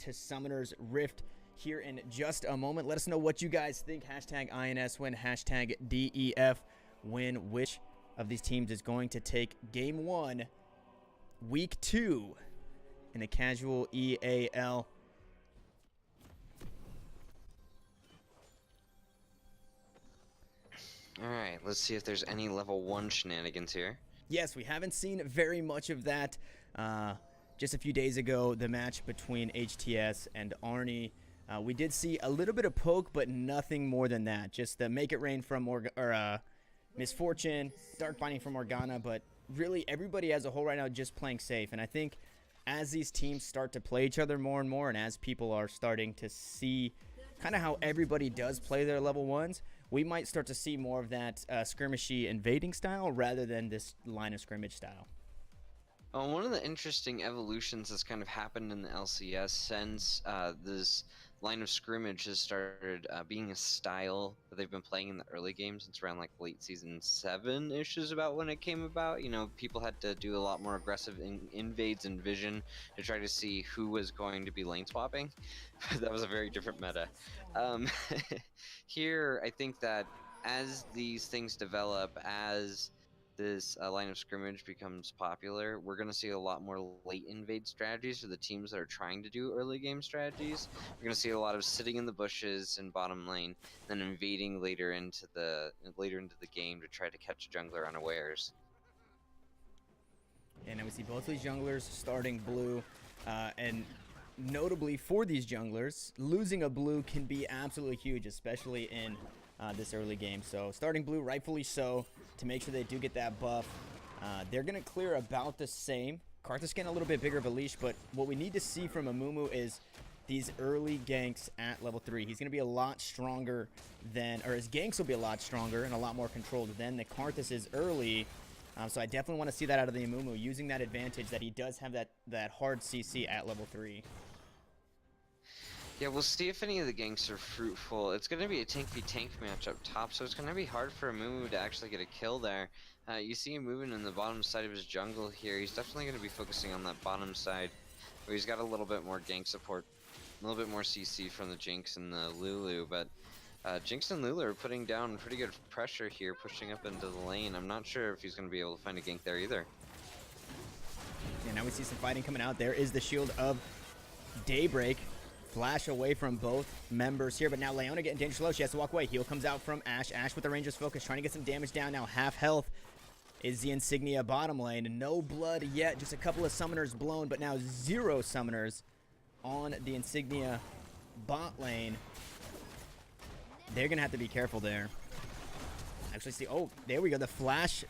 to Summoner's Rift here in just a moment. Let us know what you guys think. Hashtag INS win, hashtag DEF win. Which of these teams is going to take game 1, week 2 in the casual EAL? Alright, let's see if there's any level 1 shenanigans here. Yes, we haven't seen very much of that. Just a few days ago, the match between HTS and Arnie, we did see a little bit of poke, but nothing more than that. Just the Make It Rain from Misfortune, Dark Binding from Morgana, but really everybody as a whole right now just playing safe. And I think as these teams start to play each other more and more, and as people are starting to see kind of how everybody does play their level 1s, we might start to see more of that skirmishy invading style rather than this line of scrimmage style. One of the interesting evolutions that's kind of happened in the LCS since this line of scrimmage has started being a style that they've been playing in the early games since around like late season 7-ish is about when it came about. You know, people had to do a lot more aggressive invades and vision to try to see who was going to be lane swapping. That was a very different meta. Here, I think that as these things develop, as this line of scrimmage becomes popular, we're going to see a lot more late invade strategies for the teams that are trying to do early game strategies. We're going to see a lot of sitting in the bushes in bottom lane, then invading later into the game to try to catch a jungler unawares. And then we see both of these junglers starting blue, and notably for these junglers, losing a blue can be absolutely huge, especially in this early game. So starting blue, rightfully so, to make sure they do get that buff. They're going to clear about the same. Karthus getting a little bit bigger of a leash, but what we need to see from Amumu is these early ganks at level 3. He's going to be a lot stronger than, or his ganks will be a lot stronger and a lot more controlled than the Karthus is early. So I definitely want to see that out of the Amumu, using that advantage that he does have that hard CC at level 3. Yeah, we'll see if any of the ganks are fruitful. It's going to be a tank v tank match up top, so it's going to be hard for Amumu to actually get a kill there. You see him moving in the bottom side of his jungle here. He's definitely going to be focusing on that bottom side, where he's got a little bit more gank support, a little bit more CC from the Jinx and the Lulu, but Jinx and Lulu are putting down pretty good pressure here, pushing up into the lane. I'm not sure if he's going to be able to find a gank there either. And now we see some fighting coming out. There is the shield of Daybreak. Flash away from both members here, but now Leona getting dangerous low. She has to walk away. Heal comes out from Ashe. Ashe with the Ranger's focus, trying to get some damage down. Now half health is the Insignia bottom lane. No blood yet, just a couple of summoners blown, but now 0 summoners on the Insignia bot lane. They're going to have to be careful there. Actually see, oh, there we go. The flash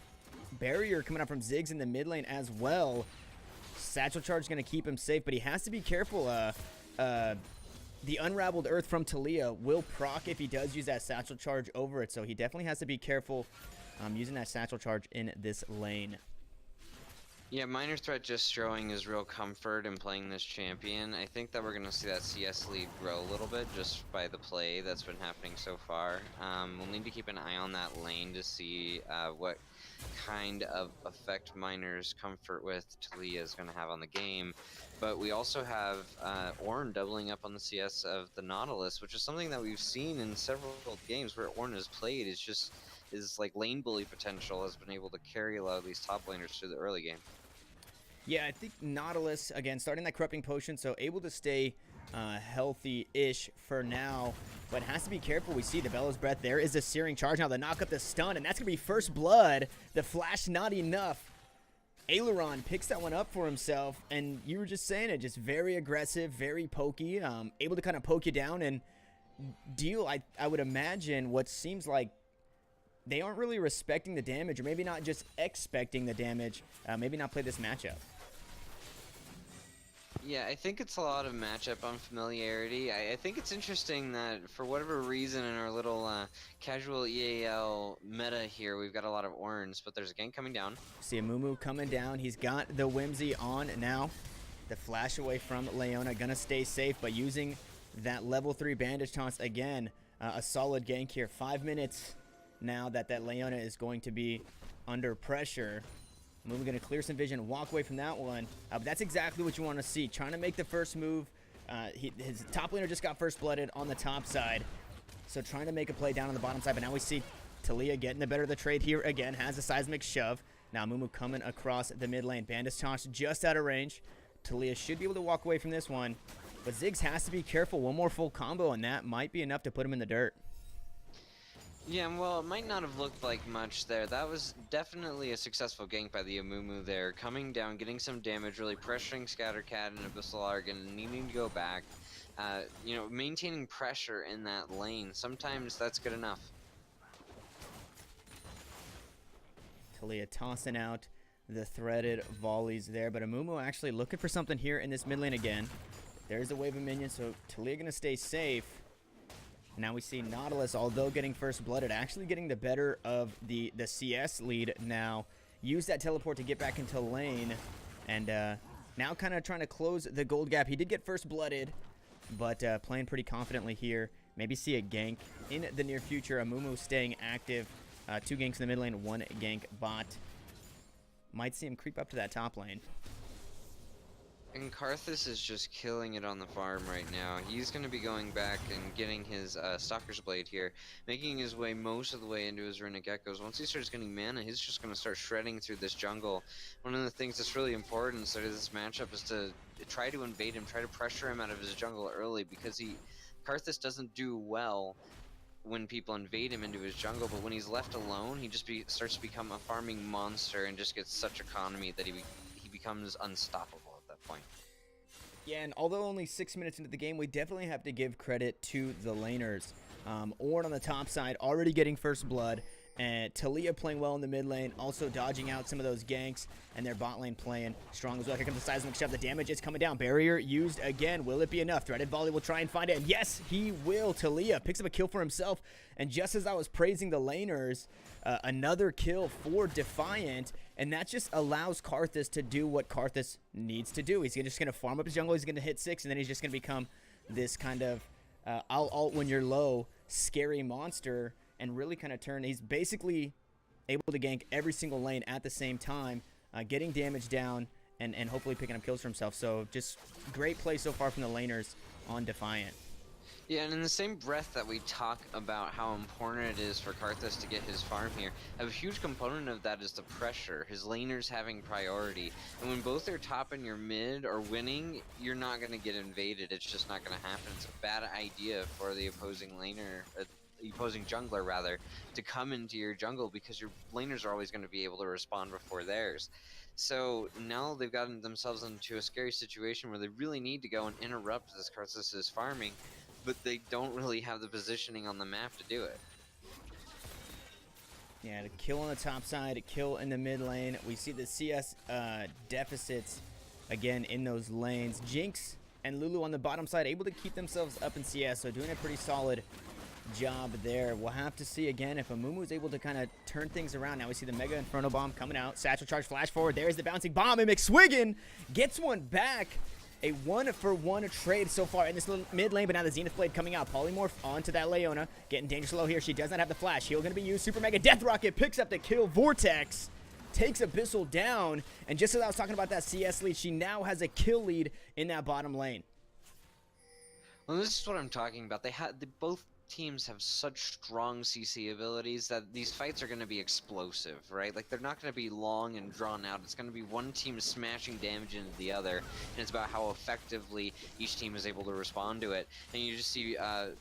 barrier coming up from Ziggs in the mid lane as well. Satchel Charge is going to keep him safe, but he has to be careful. The Unraveled Earth from Talia will proc if he does use that Satchel Charge over it, so he definitely has to be careful using that Satchel Charge in this lane. Yeah, Minor Threat just showing his real comfort in playing this champion. I think that we're going to see that CS lead grow a little bit just by the play that's been happening so far. We'll need to keep an eye on that lane to see what kind of effect Minor's comfort with Talia is going to have on the game. But we also have Ornn doubling up on the CS of the Nautilus, which is something that we've seen in several games where Ornn has played. It's just his like lane bully potential has been able to carry a lot of these top laners through the early game. Yeah, I think Nautilus, again, starting that Corrupting Potion, so able to stay healthy-ish for now, but has to be careful. We see the Bellows Breath. There is a Searing Charge now. They knock up the stun, and that's going to be first blood. The flash not enough. Aileron picks that one up for himself, and you were just saying it, just very aggressive, very pokey, able to kind of poke you down and deal, I would imagine, what seems like they aren't really respecting the damage, or maybe not just expecting the damage, maybe not play this matchup. Yeah, I think it's a lot of matchup unfamiliarity. I think it's interesting that for whatever reason in our little casual EAL meta here, we've got a lot of Ornns, but there's a gank coming down. See Amumu coming down. He's got the Whimsy on now. The flash away from Leona. Gonna stay safe, but using that level 3 bandage taunts again. A solid gank here. 5 minutes now that Leona is going to be under pressure. Amumu going to clear some vision, walk away from that one. But that's exactly what you want to see. Trying to make the first move, His top laner just got first blooded on the top side. So trying to make a play down on the bottom side, but now we see Talia getting the better of the trade here again, has a seismic shove. Now Mumu coming across the mid lane. Bandit's Tosh just out of range. Talia should be able to walk away from this one, but Ziggs has to be careful. One more full combo, and that might be enough to put him in the dirt. Yeah, well, it might not have looked like much there. That was definitely a successful gank by the Amumu there. Coming down, getting some damage, really pressuring Scattercat and Abyssal Argon, and needing to go back. You know, maintaining pressure in that lane. Sometimes that's good enough. Talia tossing out the threaded volleys there, but Amumu actually looking for something here in this mid lane again. There's a wave of minions, so Talia gonna stay safe. Now we see Nautilus, although getting first blooded, actually getting the better of the CS lead now. Use that teleport to get back into lane, and now kind of trying to close the gold gap. He did get first blooded, but playing pretty confidently here. Maybe see a gank in the near future. Amumu staying active. 2 ganks in the mid lane, 1 gank bot. Might see him creep up to that top lane. And Karthus is just killing it on the farm right now. He's going to be going back and getting his Stalker's Blade here, making his way most of the way into his Runic Echoes. Once he starts getting mana, he's just going to start shredding through this jungle. One of the things that's really important so this matchup is to try to invade him, try to pressure him out of his jungle early, because Karthus doesn't do well when people invade him into his jungle, but when he's left alone, he just starts to become a farming monster and just gets such economy that he becomes unstoppable at that point. Yeah, and although only 6 minutes into the game, we definitely have to give credit to the laners. Ornn on the top side already getting first blood, and Talia playing well in the mid lane, also dodging out some of those ganks, and their bot lane playing strong as well. Here comes the seismic shove. The damage is coming down. Barrier used again. Will it be enough? Threaded volley will try and find it. And yes, he will. Talia picks up a kill for himself. And just as I was praising the laners, another kill for Defiant, and that just allows Karthus to do what Karthus needs to do. He's just going to farm up his jungle. He's going to hit 6, and then he's just going to become this kind of I'll ult when you're low, scary monster, and really kind of turn. He's basically able to gank every single lane at the same time, getting damage down, and hopefully picking up kills for himself. So just great play so far from the laners on Defiant. Yeah, and in the same breath that we talk about how important it is for Karthus to get his farm here, a huge component of that is the pressure, his laners having priority. And when both their top and your mid are winning, you're not going to get invaded. It's just not going to happen. It's a bad idea for the opposing laner, opposing jungler rather, to come into your jungle, because your laners are always going to be able to respond before theirs. So now they've gotten themselves into a scary situation where they really need to go and interrupt this Karthus' farming, but they don't really have the positioning on the map to do it. Yeah, a kill on the top side, a kill in the mid lane. We see the CS deficits again in those lanes. Jinx and Lulu on the bottom side able to keep themselves up in CS, so doing a pretty solid job there. We'll have to see again if Amumu is able to kind of turn things around. Now we see the Mega Inferno Bomb coming out. Satchel Charge flash forward. There's the bouncing bomb, and McSwiggan gets one back. A 1-for-1 trade so far in this mid lane, but now the Zenith Blade coming out. Polymorph onto that Leona. Getting dangerous low here. She does not have the flash. Heal going to be used. Super Mega Death Rocket picks up the kill. Vortex takes Abyssal down. And just as I was talking about that CS lead, she now has a kill lead in that bottom lane. Well, this is what I'm talking about. Both teams have such strong CC abilities that these fights are going to be explosive, right? Like, they're not going to be long and drawn out. It's going to be one team smashing damage into the other, and it's about how effectively each team is able to respond to it. And you just see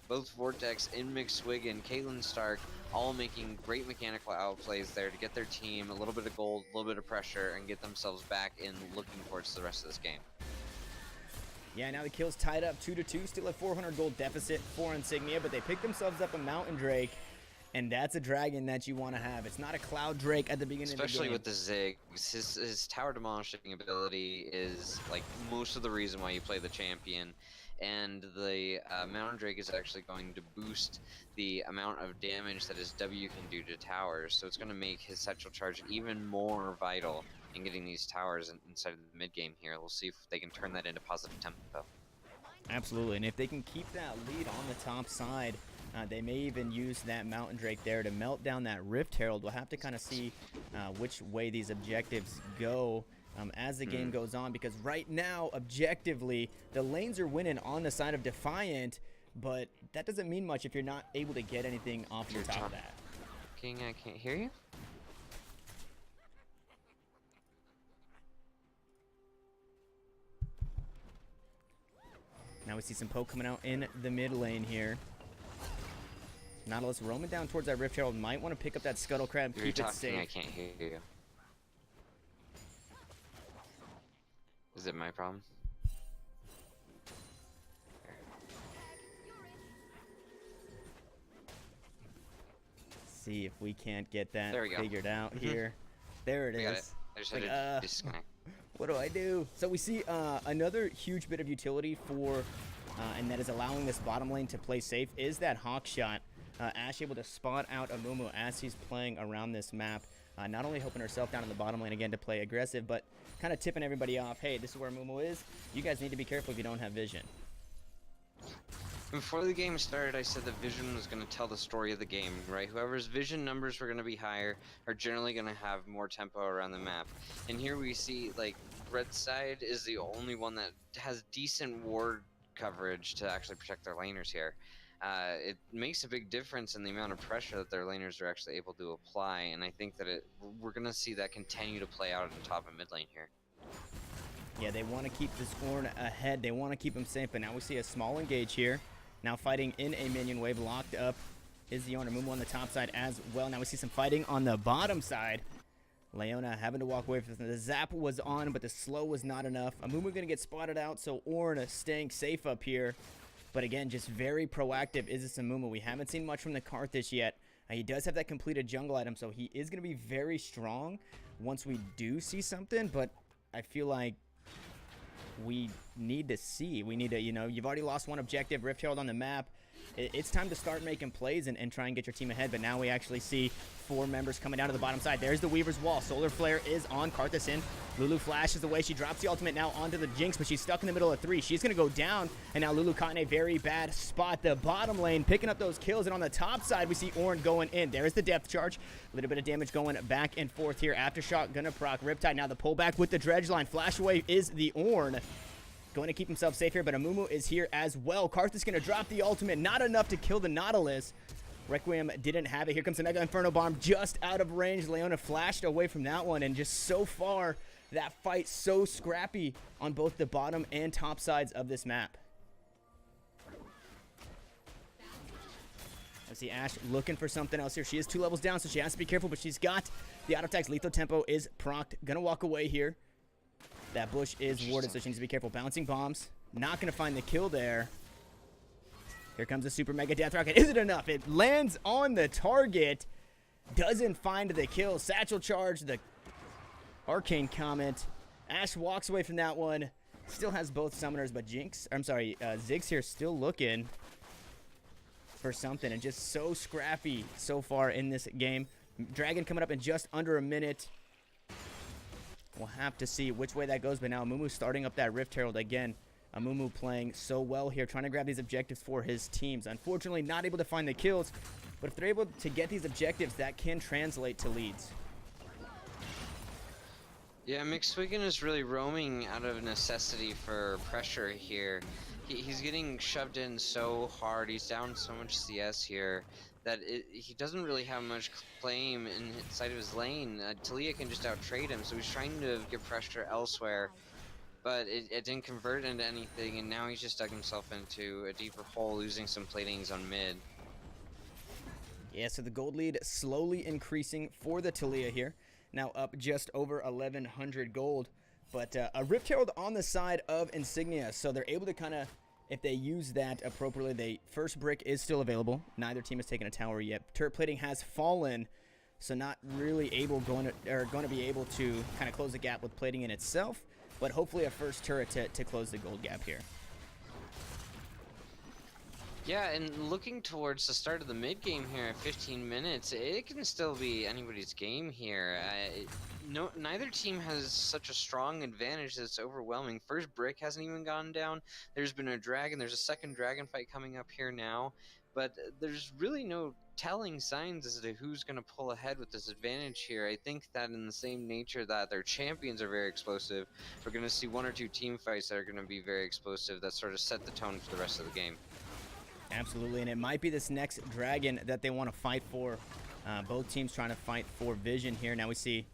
both Vortex and McSwig and Caitlyn Stark all making great mechanical outplays there to get their team a little bit of gold, a little bit of pressure, and get themselves back in looking towards the rest of this game. Yeah, now the kill's tied up 2-2, still a 400 gold deficit for Insignia, but they pick themselves up a Mountain Drake, and that's a dragon that you want to have. It's not a Cloud Drake at the beginning Especially of the game. with the Ziggs. His tower demolishing ability is like most of the reason why you play the champion, and the Mountain Drake is actually going to boost the amount of damage that his W can do to towers, so it's going to make his Satchel Charge even more vital in getting these towers inside of the mid game here. We'll see if they can turn that into positive tempo. Absolutely, and if they can keep that lead on the top side, they may even use that Mountain Drake there to melt down that Rift Herald. We'll have to kind of see which way these objectives go. as the game goes on, because right now, objectively, the lanes are winning on the side of Defiant, but that doesn't mean much if you're not able to get anything off the top of that. King, I can't hear you. Now we see some poke coming out in the mid lane here. Nautilus roaming down towards that Rift Herald. Might want to pick up that Scuttle Crab, keep it safe. I can't hear you. Is it my problem? See if we can't get that There we go. figured out here. There it We got it. is. I just Like, had to disconnect. What do I do? So we see another huge bit of utility for, and that is allowing this bottom lane to play safe, is that Hawk Shot. Ash able to spot out Amumu as he's playing around this map. Not only helping herself down in the bottom lane again to play aggressive, but kind of tipping everybody off. Hey, this is where Amumu is. You guys need to be careful if you don't have vision. Before the game started, I said the vision was going to tell the story of the game, right? Whoever's vision numbers were going to be higher are generally going to have more tempo around the map. And here we see, like, red side is the only one that has decent ward coverage to actually protect their laners here. It makes a big difference in the amount of pressure that their laners are actually able to apply, and I think that we're going to see that continue to play out in top and mid lane here. Yeah, they want to keep this Ornn ahead. They want to keep him safe, but now we see a small engage here. Now fighting in a minion wave, locked up is the Ornn. Amumu on the top side as well. Now we see some fighting on the bottom side. Leona having to walk away from the zap was on, but the slow was not enough. Amumu going to get spotted out, so Ornn staying safe up here. But again, just very proactive is this Amumu. We haven't seen much from the Karthus yet. He does have that completed jungle item, so he is going to be very strong once we do see something. But I feel like we need to see. We need to, you know, you've already lost one objective, Rift Herald on the map. It's time to start making plays and try and get your team ahead. But now we actually see 4 members coming down to the bottom side. There's the Weaver's Wall. Solar Flare is on Karthus in. Lulu flashes away. She drops the ultimate now onto the Jinx, but she's stuck in the middle of 3. She's going to go down, and now Lulu caught in a very bad spot. The bottom lane picking up those kills, and on the top side, we see Ornn going in. There's the depth charge. A little bit of damage going back and forth here. Aftershock going to proc Riptide. Now the pullback with the dredge line. Flash away is the Ornn. Going to keep himself safe here, but Amumu is here as well. Karthus going to drop the ultimate. Not enough to kill the Nautilus. Requiem didn't have it. Here comes the Mega Inferno Bomb just out of range. Leona flashed away from that one, and just so far, that fight so scrappy on both the bottom and top sides of this map. I see Ash looking for something else here. She is 2 levels down, so she has to be careful, but she's got the auto attacks. Lethal Tempo is procced. Gonna walk away here. That bush is warded, so she needs to be careful. Bouncing bombs. Not going to find the kill there. Here comes the Super Mega Death Rocket. Is it enough? It lands on the target. Doesn't find the kill. Satchel Charge, the Arcane Comment. Ash walks away from that one. Still has both summoners, but Ziggs here still looking for something. And just so scrappy so far in this game. Dragon coming up in just under a minute. We'll have to see which way that goes, but now Amumu starting up that Rift Herald again. Amumu playing so well here, trying to grab these objectives for his teams. Unfortunately, not able to find the kills, but if they're able to get these objectives, that can translate to leads. Yeah, McSwiggan is really roaming out of necessity for pressure here. He's getting shoved in so hard. He's down so much CS here that he doesn't really have much claim inside of his lane. Talia can just out-trade him, so he's trying to get pressure elsewhere, but it didn't convert into anything, and now he's just dug himself into a deeper hole, losing some platings on mid. Yeah, so the gold lead slowly increasing for the Talia here. Now up just over 1,100 gold, but a Rift Herald on the side of Insignia, so they're able to kind of, if they use that appropriately, the first brick is still available. Neither team has taken a tower yet. Turret plating has fallen, so not really going to be able to kind of close the gap with plating in itself, but hopefully a first turret to close the gold gap here. Yeah, and looking towards the start of the mid game here at 15 minutes, it can still be anybody's game here. Neither team has such a strong advantage that's overwhelming. First brick hasn't even gone down. There's been a dragon. There's a second dragon fight coming up here now, but there's really no telling signs as to who's going to pull ahead with this advantage here. I think that in the same nature that their champions are very explosive, we're going to see 1 or 2 team fights that are going to be very explosive that sort of set the tone for the rest of the game. Absolutely, and it might be this next dragon that they want to fight for. Both teams trying to fight for vision here. Now we see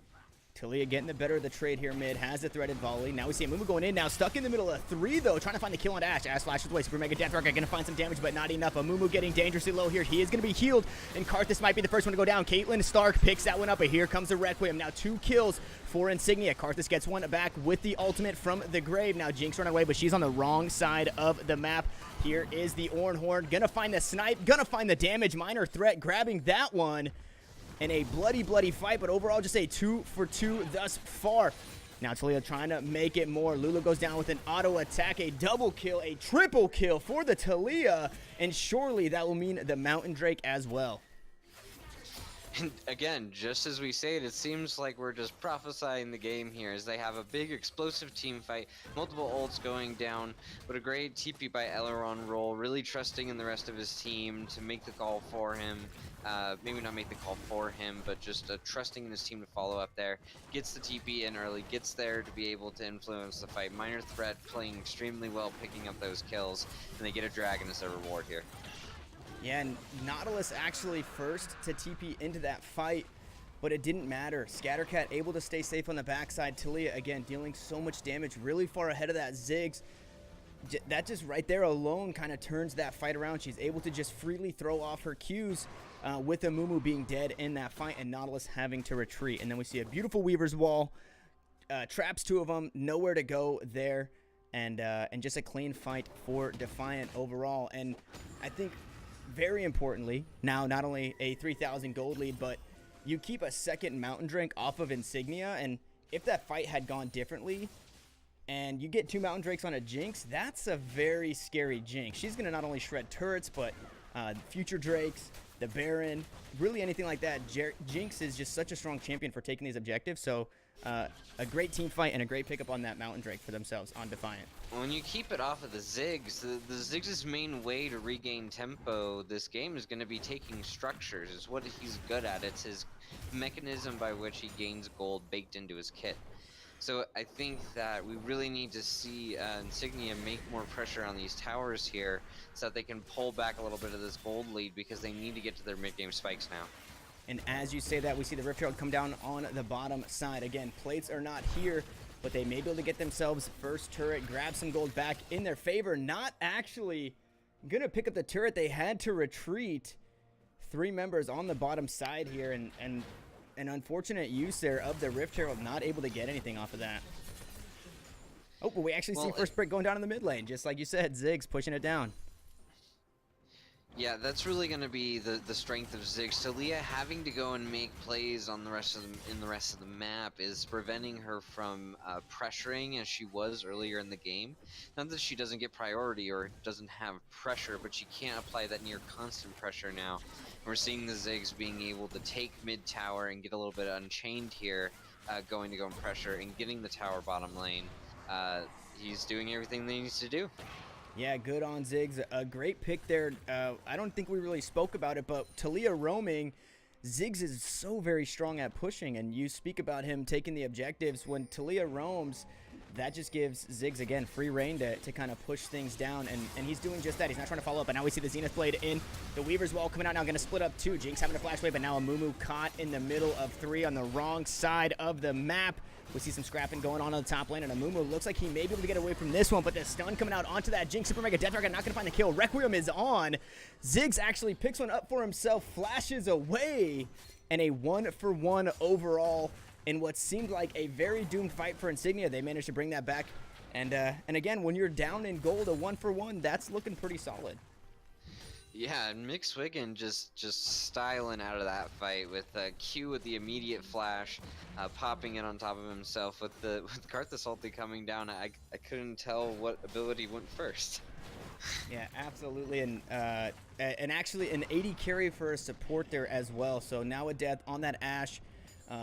Talia getting the better of the trade here mid, has the threaded volley. Now we see Mumu going in now, stuck in the middle of 3 though, trying to find the kill on Ash. Ash flashes away, Super Mega Death Rocket gonna find some damage, but not enough. Mumu getting dangerously low here. He is gonna be healed, and Karthus might be the first one to go down. Caitlyn Stark picks that one up, but here comes the Requiem. Now 2 kills for Insignia. Karthus gets one back with the ultimate from the grave. Now Jinx running away, but she's on the wrong side of the map. Here is the Ornhorn, gonna find the snipe, gonna find the damage. Minor threat grabbing that one. In a bloody fight, but overall just a 2 for 2 thus far. Now Talia trying to make it more. Lulu goes down with an auto attack, a double kill, a triple kill for the Talia, and surely that will mean the Mountain Drake as well. And again, just as we say it seems like we're just prophesying the game here as they have a big explosive team fight, multiple ults going down, but a great TP by Elrond roll, really trusting in the rest of his team to make the call for him. Maybe not make the call for him, but just trusting in his team to follow up there. Gets the TP in early, gets there to be able to influence the fight. Minor threat playing extremely well, picking up those kills, and they get a dragon as their reward here. Yeah, and Nautilus actually first to TP into that fight, but it didn't matter. Scattercat able to stay safe on the backside. Talia, again, dealing so much damage, really far ahead of that Ziggs. That just right there alone kind of turns that fight around. She's able to just freely throw off her Qs with Amumu being dead in that fight and Nautilus having to retreat. And then we see a beautiful Weaver's Wall, traps 2 of them, nowhere to go there, and just a clean fight for Defiant overall. And I think very importantly, now not only a 3,000 gold lead, but you keep a second Mountain Drake off of Insignia, and if that fight had gone differently, and you get 2 Mountain Drakes on a Jinx, that's a very scary Jinx. She's going to not only shred turrets, but future Drakes, the Baron, really anything like that. Jinx is just such a strong champion for taking these objectives, so a great team fight and a great pickup on that Mountain Drake for themselves on Defiant. When you keep it off of the Ziggs, the Ziggs' main way to regain tempo this game is going to be taking structures. It's what he's good at. It's his mechanism by which he gains gold baked into his kit. So I think that we really need to see Insignia make more pressure on these towers here so that they can pull back a little bit of this gold lead because they need to get to their mid-game spikes now. And as you say that, we see the Rift Herald come down on the bottom side. Again, plates are not here, but they may be able to get themselves first turret, grab some gold back in their favor. Not actually going to pick up the turret. They had to retreat. 3 members on the bottom side here, and an unfortunate use there of the Rift Herald, not able to get anything off of that. Oh, but we actually see first break going down in the mid lane, just like you said, Ziggs pushing it down. Yeah, that's really going to be the strength of Ziggs. Talia having to go and make plays on the rest of the map is preventing her from pressuring as she was earlier in the game. Not that she doesn't get priority or doesn't have pressure, but she can't apply that near constant pressure now. We're seeing the Ziggs being able to take mid tower and get a little bit unchained here, going to go and pressure and getting the tower bottom lane. He's doing everything that he needs to do. Yeah, good on Ziggs. A great pick there. I don't think we really spoke about it, but Talia roaming, Ziggs is so very strong at pushing, and you speak about him taking the objectives. When Talia roams, that just gives Ziggs, again, free reign to kind of push things down, and he's doing just that. He's not trying to follow up, but now we see the Zenith Blade in. The Weaver's Wall coming out now, going to split up 2. Jinx having a flash wave, but now a Mumu caught in the middle of 3 on the wrong side of the map. We see some scrapping going on the top lane, and Amumu looks like he may be able to get away from this one, but the stun coming out onto that Jinx. Super Mega Death Rocket not going to find the kill. Requiem is on. Ziggs actually picks one up for himself, flashes away, and a 1-for-1 overall in what seemed like a very doomed fight for Insignia. They managed to bring that back, and again, when you're down in gold, a 1-for-1, that's looking pretty solid. Yeah, and Mixwigan just styling out of that fight with Q with the immediate flash, popping in on top of himself with Karthus ulti coming down. I couldn't tell what ability went first. Yeah, absolutely, and actually an 80 carry for a support there as well. So now a death on that Ashe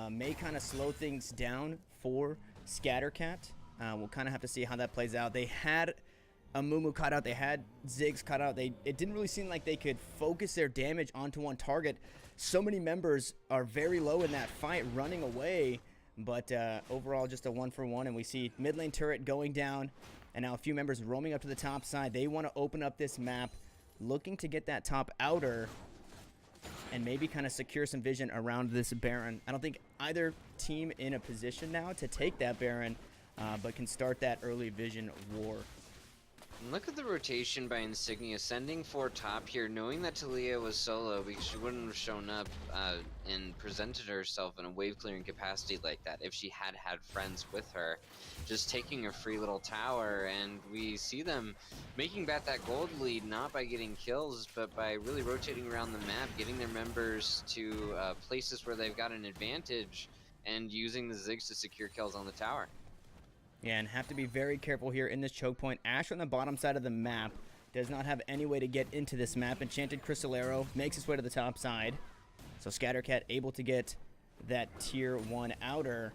may kind of slow things down for Scattercat. We'll kind of have to see how that plays out. They had Amumu caught out. They had Ziggs caught out. It didn't really seem like they could focus their damage onto one target. So many members are very low in that fight, running away. But overall, just a 1-for-1. And we see mid lane turret going down. And now a few members roaming up to the top side. They want to open up this map, looking to get that top outer and maybe kind of secure some vision around this Baron. I don't think either team in a position now to take that Baron, but can start that early vision war. And look at the rotation by Insignia, sending for top here, knowing that Talia was solo because she wouldn't have shown up and presented herself in a wave clearing capacity like that if she had had friends with her. Just taking a free little tower, and we see them making back that gold lead, not by getting kills, but by really rotating around the map, getting their members to places where they've got an advantage, and using the Ziggs to secure kills on the tower. Yeah, and have to be very careful here in this choke point. Ashe on the bottom side of the map does not have any way to get into this map. Enchanted Crystal Arrow makes its way to the top side. So Scattercat able to get that tier 1 outer.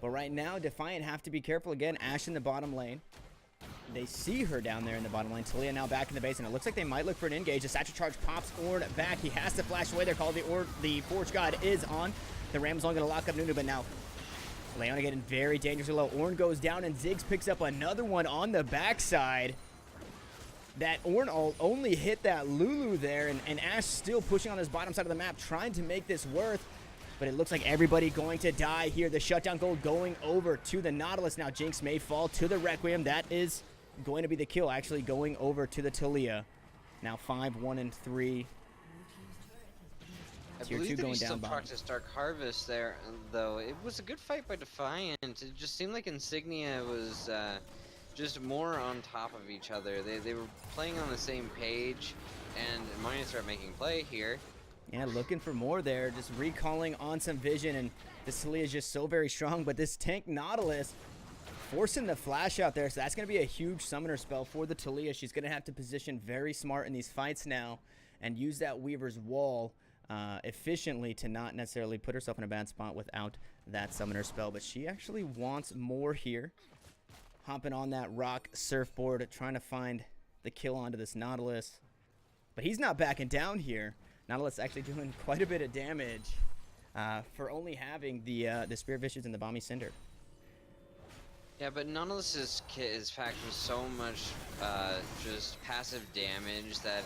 But right now, Defiant have to be careful again. Ashe in the bottom lane. They see her down there in the bottom lane. Talia now back in the base, and it looks like they might look for an engage. The Satchel Charge pops Ornn back. He has to flash away. They're called the Forge God is on. The Ram's only going to lock up Nunu, but now Leona getting very dangerously low. Ornn goes down, and Ziggs picks up another one on the backside. That Ornn only hit that Lulu there, and Ashe still pushing on this bottom side of the map, trying to make this worth. But it looks like everybody going to die here. The shutdown gold going over to the Nautilus. Now Jinx may fall to the Requiem. That is going to be the kill, actually going over to the Talia. Now 5, 1, and 3. I Tier believe 2 that going he still down bottom. practiced Dark Harvest there, though. It was a good fight by Defiant. It just seemed like Insignia was just more on top of each other. They were playing on the same page, and Minor Threat making play here. Yeah, looking for more there. Just recalling on some vision, and this Talia is just so very strong. But this tank Nautilus forcing the flash out there, so that's going to be a huge summoner spell for the Talia. She's going to have to position very smart in these fights now and use that Weaver's Wall efficiently to not necessarily put herself in a bad spot without that summoner spell. But she actually wants more here. Hopping on that rock surfboard, trying to find the kill onto this Nautilus. But he's not backing down here. Nautilus actually doing quite a bit of damage for only having the Spear Vicious and the Balmy Cinder. Yeah, but Nautilus's kit is packed with so much just passive damage that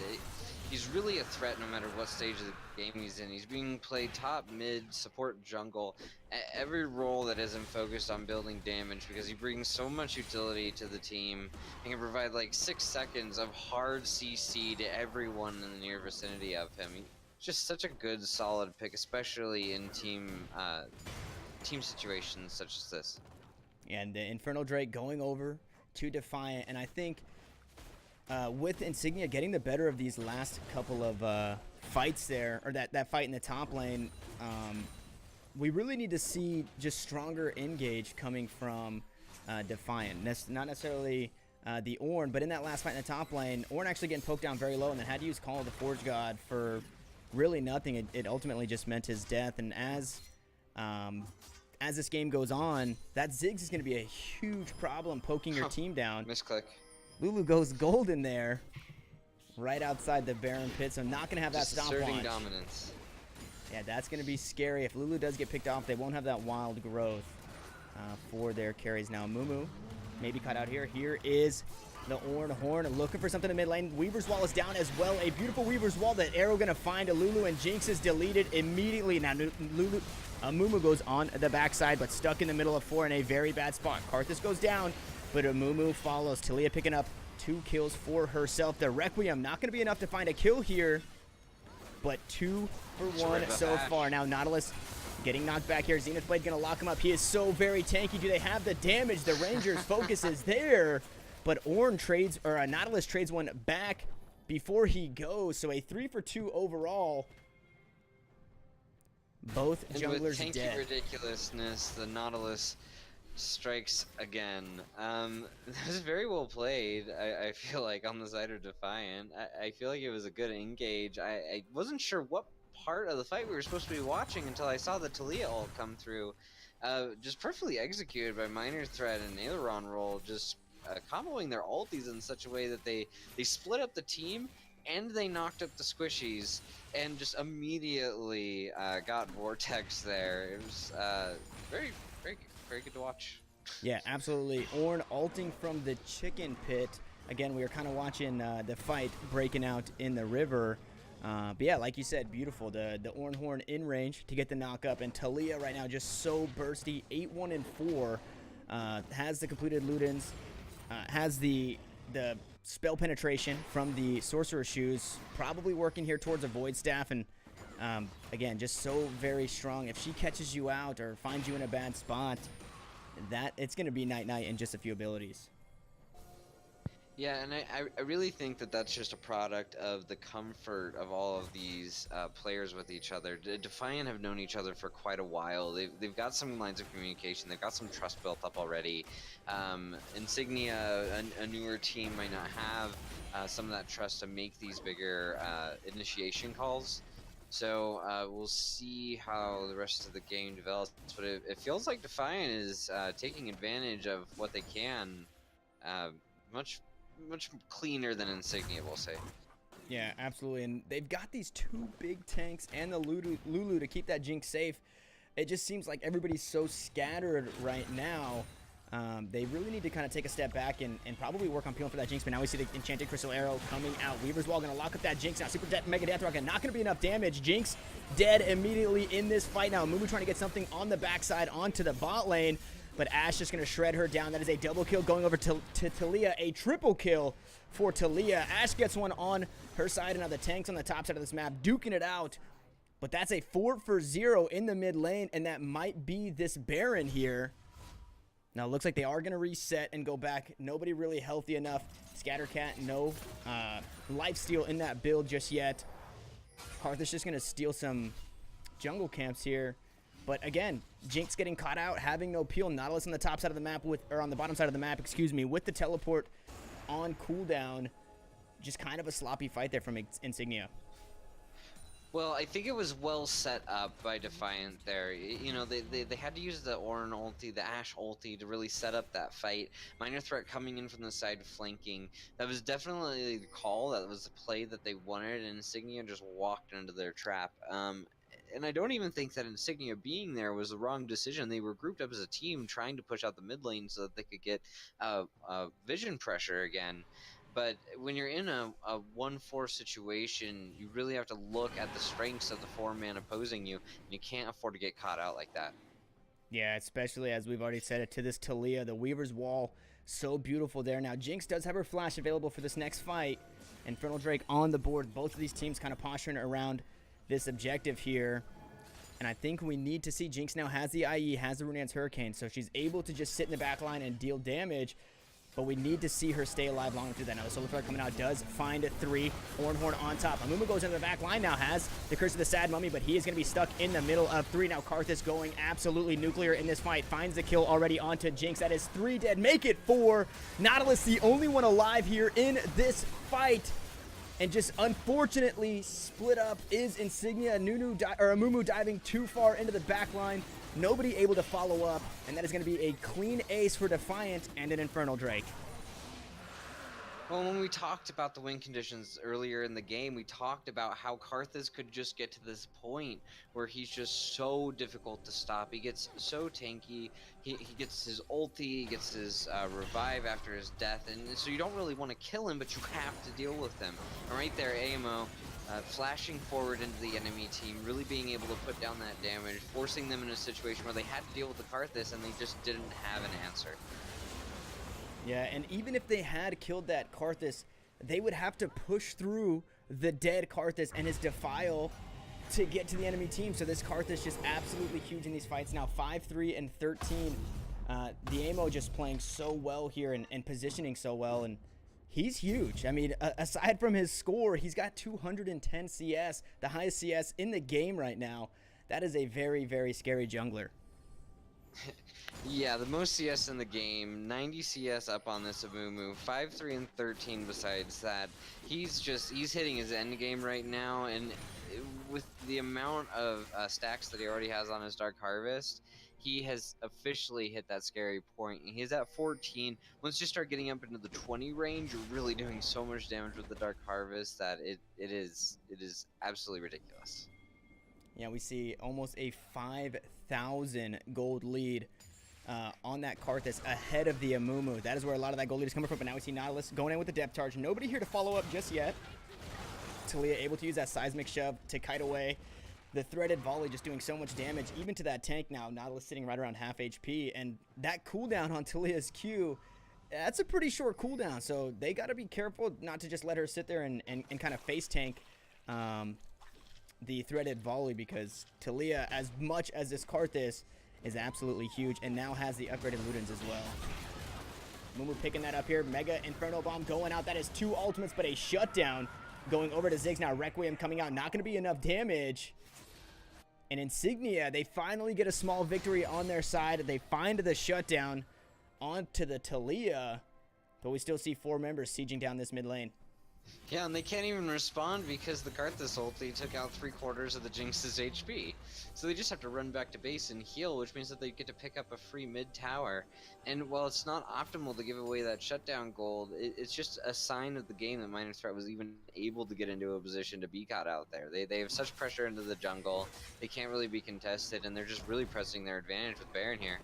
he's really a threat no matter what stage of the game he's in. He's being played top, mid, support, jungle, every role that isn't focused on building damage, because he brings so much utility to the team and can provide like 6 seconds of hard CC to everyone in the near vicinity of him. He's just such a good, solid pick, especially in team situations such as this. And the Infernal Drake going over to Defiant, and I think with Insignia getting the better of these last couple of fights there, or that fight in the top lane, we really need to see just stronger engage coming from Defiant. Not necessarily the Ornn, but in that last fight in the top lane, Ornn actually getting poked down very low and then had to use Call of the Forge God for really nothing. It ultimately just meant his death, and as this game goes on, that Ziggs is going to be a huge problem poking your team down. Misclick. Lulu goes gold in there, right outside the Baron pit, so not going to have that stop launch. Dominance. Yeah, that's going to be scary. If Lulu does get picked off, they won't have that wild growth for their carries. Now Mumu maybe cut out here. Here is the Ornn Horn looking for something in mid lane. Weaver's Wall is down as well. A beautiful Weaver's Wall. That arrow going to find a Lulu, and Jinx is deleted immediately. Now Mumu goes on the backside, but stuck in the middle of 4 in a very bad spot. Karthus goes down, but Mumu follows. Talia picking up 2 kills for herself. The Requiem not going to be enough to find a kill here, but 2 for 1 so far. Now Nautilus getting knocked back here. Zenith Blade going to lock him up. He is so very tanky. Do they have the damage? The Rangers' focus is there, but Ornn trades, or Nautilus trades one back before he goes. So a 3 for 2 overall. Both junglers with tanky dead. Ridiculousness, the Nautilus strikes again. That was very well played, I feel like, on the side of Defiant. I feel like it was a good engage. I wasn't sure what part of the fight we were supposed to be watching until I saw the Talia ult come through. Just perfectly executed by Minor Threat and Aileron roll. Just comboing their ultis in such a way that they split up the team and they knocked up the squishies and just immediately got Vortex there. It was very, very, very good to watch. Yeah, absolutely. Ornn ulting from the chicken pit. Again, we were kind of watching the fight breaking out in the river. But yeah, like you said, beautiful. The Ornn Horn in range to get the knock up. And Taliyah right now just so bursty. 8-1 and 4. Has the completed Ludens. Has the spell penetration from the Sorcerer Shoes. Probably working here towards a Void Staff. And again, just so very strong. If she catches you out or finds you in a bad spot, that it's going to be night-night in just a few abilities. Yeah, and I really think that that's just a product of the comfort of all of these players with each other. Defiant have known each other for quite a while. They've got some lines of communication. They've got some trust built up already. Insignia, a newer team, might not have some of that trust to make these bigger initiation calls. So we'll see how the rest of the game develops. But it feels like Defiant is taking advantage of what they can much cleaner than Insignia, we'll say. Yeah, absolutely. And they've got these 2 big tanks and the Lulu to keep that Jinx safe. It just seems like everybody's so scattered right now. They really need to kind of take a step back and probably work on peeling for that Jinx. But now we see the Enchanted Crystal Arrow coming out. Weaver's Wall going to lock up that Jinx now. Mega Death Rocket not going to be enough damage. Jinx dead immediately in this fight now. Mumu trying to get something on the backside onto the bot lane. But Ashe just going to shred her down. That is a double kill going over to Taliyah. A triple kill for Taliyah. Ashe gets one on her side. And now the tanks on the top side of this map duking it out. But that's a 4-for-0 in the mid lane. And that might be this Baron here. Now, it looks like they are going to reset and go back. Nobody really healthy enough. Scattercat, no lifesteal in that build just yet. Karthus just going to steal some jungle camps here. But again, Jinx getting caught out, having no peel. Nautilus on the top side of the map on the bottom side of the map, excuse me, with the teleport on cooldown. Just kind of a sloppy fight there from Insignia. Well, I think it was well set up by Defiant there. You know, they had to use the Ornn ulti, the Ashe ulti to really set up that fight. Minor Threat coming in from the side flanking. That was definitely the call. That was the play that they wanted, and Insignia just walked into their trap. And I don't even think that Insignia being there was the wrong decision. They were grouped up as a team trying to push out the mid lane so that they could get vision pressure again. But when you're in a 1-4 situation, you really have to look at the strengths of the 4-man opposing you, and you can't afford to get caught out like that. Yeah, especially as we've already said it to this Taliyah, the Weaver's Wall, so beautiful there. Now, Jinx does have her flash available for this next fight. Infernal Drake on the board. Both of these teams kind of posturing around this objective here. And I think we need to see Jinx now has the IE, has the Runaan's Hurricane, so she's able to just sit in the back line and deal damage. But we need to see her stay alive long through that. Now the Solar Flare coming out does find a 3. Ornn Horn on top. Amumu goes into the back line now, has the Curse of the Sad Mummy, but he is going to be stuck in the middle of 3. Now Karthus going absolutely nuclear in this fight. Finds the kill already onto Jinx. That is 3 dead. Make it 4. Nautilus the only one alive here in this fight. And just unfortunately split up is Insignia. Amumu diving too far into the back line. Nobody able to follow up, and that is going to be a clean ace for Defiant and an Infernal Drake. Well, when we talked about the win conditions earlier in the game, we talked about how Karthus could just get to this point where he's just so difficult to stop. He gets so tanky. He gets his ulti, he gets his revive after his death, and so you don't really want to kill him, but you have to deal with him. And right there, AMO flashing forward into the enemy team, really being able to put down that damage, forcing them in a situation where they had to deal with the Karthus and they just didn't have an answer. Yeah, and even if they had killed that Karthus, they would have to push through the dead Karthus and his Defile to get to the enemy team. So this Karthus just absolutely huge in these fights now. 5-3 and 13. The Amo just playing so well here and positioning so well, and he's huge. I mean, aside from his score, he's got 210 CS, the highest CS in the game right now. That is a very, very scary jungler. Yeah, the most CS in the game, 90 CS up on this Amumu, 5-3 and 13 besides that. He's hitting his end game right now, and with the amount of stacks that he already has on his Dark Harvest, he has officially hit that scary point. He's at 14. Once you start getting up into the 20 range, you're really doing so much damage with the Dark Harvest that it is absolutely ridiculous. Yeah, we see almost a 5,000 gold lead on that Karthus ahead of the Amumu. That is where a lot of that gold lead is coming from. But now we see Nautilus going in with the depth charge. Nobody here to follow up just yet. Taliyah able to use that seismic shove to kite away the threaded volley, just doing so much damage, even to that tank now. Nautilus sitting right around half HP. And that cooldown on Taliyah's Q, that's a pretty short cooldown. So they got to be careful not to just let her sit there and kind of face tank the threaded volley, because Taliyah, as much as this Karthus, is absolutely huge and now has the upgraded Ludens as well. Mumu picking that up here. Mega Inferno Bomb going out. That is 2 ultimates, but a shutdown going over to Ziggs. Now Requiem coming out. Not going to be enough damage. And Insignia, they finally get a small victory on their side. They find the shutdown onto the Taliyah, but we still see 4 members sieging down this mid lane. Yeah, and they can't even respond because the Karthus ulti took out 3/4 of the Jinx's HP. So they just have to run back to base and heal, which means that they get to pick up a free mid tower. And while it's not optimal to give away that shutdown gold, it's just a sign of the game that Minor Threat was even able to get into a position to be caught out there. They have such pressure into the jungle, they can't really be contested, and they're just really pressing their advantage with Baron here.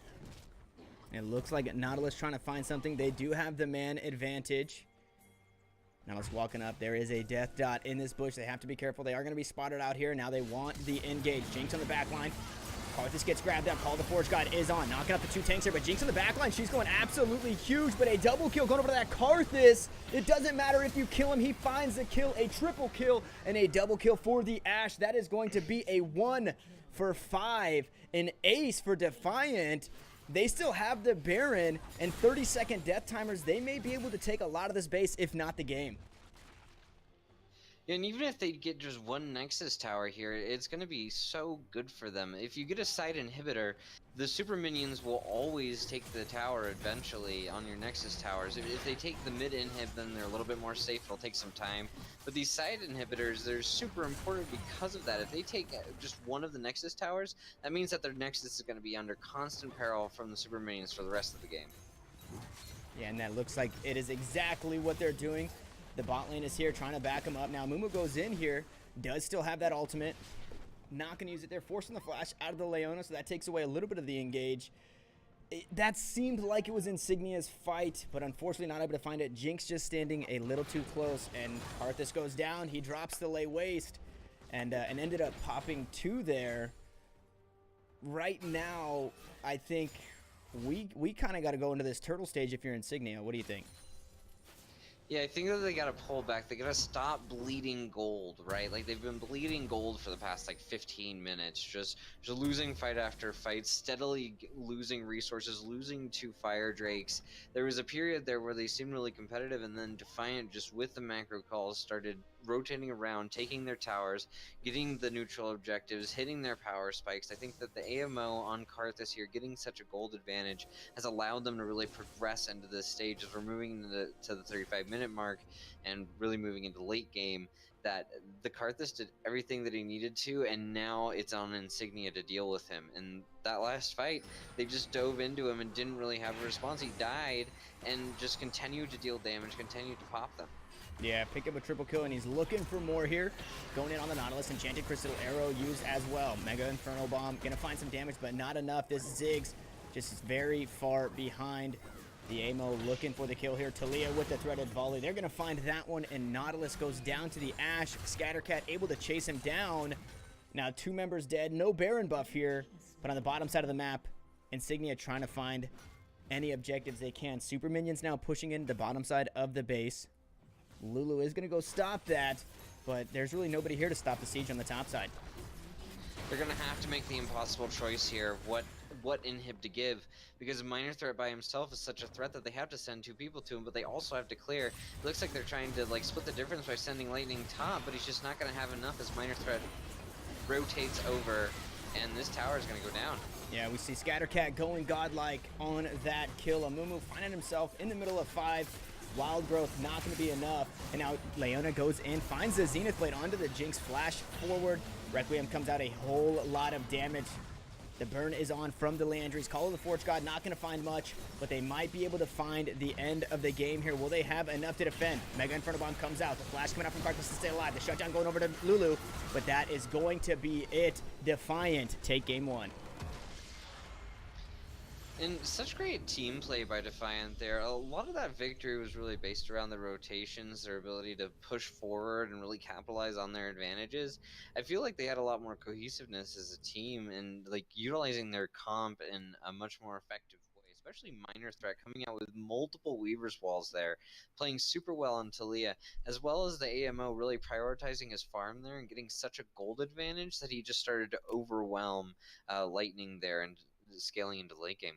It looks like Nautilus trying to find something. They do have the man advantage. Nautilus walking up. There is a death dot in this bush. They have to be careful. They are going to be spotted out here. Now they want the engage. Jinx on the back line. Karthus gets grabbed up. Call the Forge God is on. Knocking up the 2 tanks here, but Jinx on the back line. She's going absolutely huge, but a double kill going over to that Karthus. It doesn't matter if you kill him. He finds the kill. A triple kill and a double kill for the Ashe. That is going to be a 1 for 5. An ace for Defiant. They still have the Baron and 30-second death timers. They may be able to take a lot of this base, if not the game. And even if they get just 1 Nexus tower here, it's going to be so good for them. If you get a side inhibitor, the super minions will always take the tower eventually on your Nexus towers. If they take the mid inhib, then they're a little bit more safe. It'll take some time. But these side inhibitors, they're super important because of that. If they take just 1 of the Nexus towers, that means that their Nexus is going to be under constant peril from the super minions for the rest of the game. Yeah, and that looks like it is exactly what they're doing. The bot lane is here trying to back him up. Now Mumu goes in here, does still have that ultimate. Not going to use it. They're forcing the flash out of the Leona, so that takes away a little bit of the engage. That seemed like it was Insignia's fight, but unfortunately not able to find it. Jinx just standing a little too close, and Karthus goes down. He drops the lay waste and ended up popping 2 there. Right now, I think we kind of got to go into this turtle stage if you're Insignia. What do you think? Yeah, I think that they gotta pull back. They gotta stop bleeding gold, right? Like, they've been bleeding gold for the past, like, 15 minutes. Just losing fight after fight, steadily losing resources, losing 2 fire drakes. There was a period there where they seemed really competitive, and then Defiant, just with the macro calls, started rotating around, taking their towers, getting the neutral objectives, hitting their power spikes. I think that the AMO on Karthus here, getting such a gold advantage, has allowed them to really progress into this stage as we're moving to the 35-minute mark and really moving into late game, that the Karthus did everything that he needed to, and now it's on Insignia to deal with him. And that last fight, they just dove into him and didn't really have a response. He died and just continued to deal damage, continued to pop them. Yeah, pick up a triple kill, and he's looking for more here. Going in on the Nautilus. Enchanted Crystal Arrow used as well. Mega Inferno Bomb. Gonna find some damage, but not enough. This Ziggs just very far behind. The AMO looking for the kill here. Taliyah with the threaded volley. They're gonna find that one, and Nautilus goes down to the Ashe. Scattercat able to chase him down. Now 2 members dead. No Baron buff here, but on the bottom side of the map, Insignia trying to find any objectives they can. Super minions now pushing in the bottom side of the base. Lulu is going to go stop that, but there's really nobody here to stop the siege on the top side. They're going to have to make the impossible choice here of what inhib to give, because Minor Threat by himself is such a threat that they have to send 2 people to him, but they also have to clear. It looks like they're trying to, like, split the difference by sending Lightning top, but he's just not going to have enough as Minor Threat rotates over, and this tower is going to go down. Yeah, we see Scattercat going godlike on that kill. Amumu finding himself in the middle of 5. Wild Growth not going to be enough. And now Leona goes in, finds the Zenith Blade onto the Jinx, flash forward. Requiem comes out, a whole lot of damage. The burn is on from the Landry's. Call of the Forge God, not going to find much, but they might be able to find the end of the game here. Will they have enough to defend? Mega Inferno Bomb comes out. The flash coming out from Karthus to stay alive. The shutdown going over to Lulu, but that is going to be it. Defiant take game 1. And such great team play by Defiant there. A lot of that victory was really based around the rotations, their ability to push forward and really capitalize on their advantages. I feel like they had a lot more cohesiveness as a team and like utilizing their comp in a much more effective way, especially Minor Threat coming out with multiple Weaver's Walls there, playing super well on Talia, as well as the AMO really prioritizing his farm there and getting such a gold advantage that he just started to overwhelm Lightning there and scaling into late game.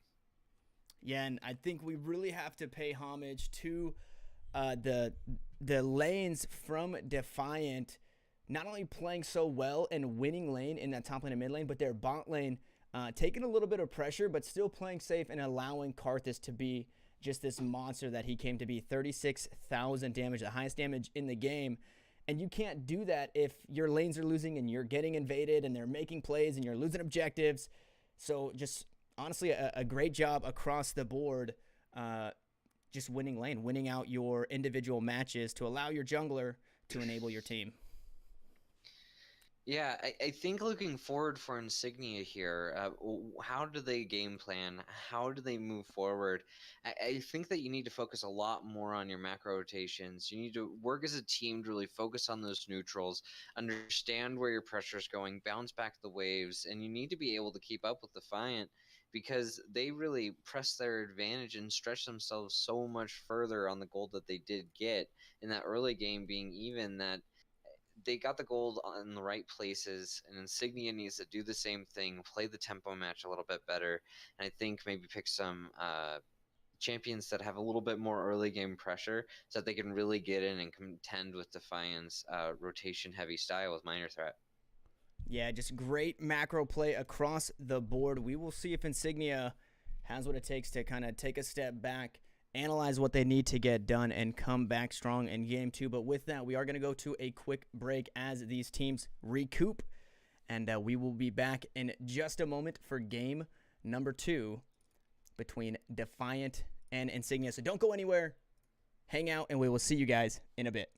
Yeah, and I think we really have to pay homage to the lanes from Defiant, not only playing so well and winning lane in that top lane and mid lane, but their bot lane taking a little bit of pressure, but still playing safe and allowing Karthus to be just this monster that he came to be. 36,000 damage, the highest damage in the game. And you can't do that if your lanes are losing and you're getting invaded and they're making plays and you're losing objectives. So just honestly, a great job across the board, just winning lane, winning out your individual matches to allow your jungler to enable your team. Yeah, I think looking forward for Insignia here, how do they game plan? How do they move forward? I think that you need to focus a lot more on your macro rotations. You need to work as a team to really focus on those neutrals, understand where your pressure is going, bounce back the waves, and you need to be able to keep up with Defiant because they really press their advantage and stretch themselves so much further on the gold that they did get in that early game being even that they got the gold in the right places, and Insignia needs to do the same thing, play the tempo match a little bit better, and I think maybe pick some champions that have a little bit more early game pressure so that they can really get in and contend with Defiant's rotation-heavy style with Minor Threat. Yeah, just great macro play across the board. We will see if Insignia has what it takes to kind of take a step back, analyze what they need to get done, and come back strong in game 2. But with that, we are going to go to a quick break as these teams recoup, and we will be back in just a moment for game number 2 between Defiant and Insignia. So don't go anywhere. Hang out, and we will see you guys in a bit.